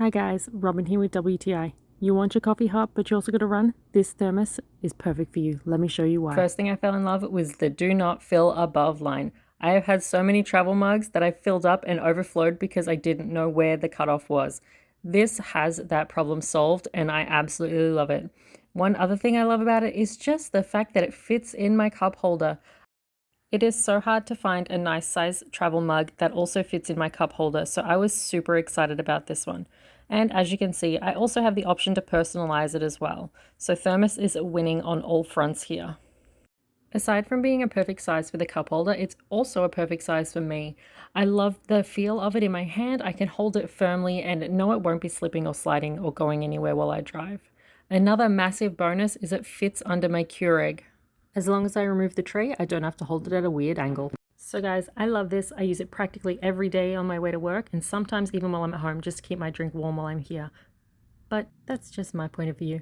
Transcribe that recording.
Hi guys, Robin here with WTI. You want your coffee hot, but you also got to run? This thermos is perfect for you. Let me show you why. First thing I fell in love with was the do not fill above line. I have had so many travel mugs that I filled up and overflowed because I didn't know where the cutoff was. This has that problem solved and I absolutely love it. One other thing I love about it is just the fact that it fits in my cup holder. It is so hard to find a nice size travel mug that also fits in my cup holder, so I was super excited about this one. And as you can see, I also have the option to personalize it as well. So Thermos is winning on all fronts here. Aside from being a perfect size for the cup holder, it's also a perfect size for me. I love the feel of it in my hand. I can hold it firmly and know it won't be slipping or sliding or going anywhere while I drive. Another massive bonus is it fits under my Keurig. As long as I remove the tray, I don't have to hold it at a weird angle. So guys, I love this. I use it practically every day on my way to work and sometimes even while I'm at home just to keep my drink warm while I'm here. But that's just my point of view.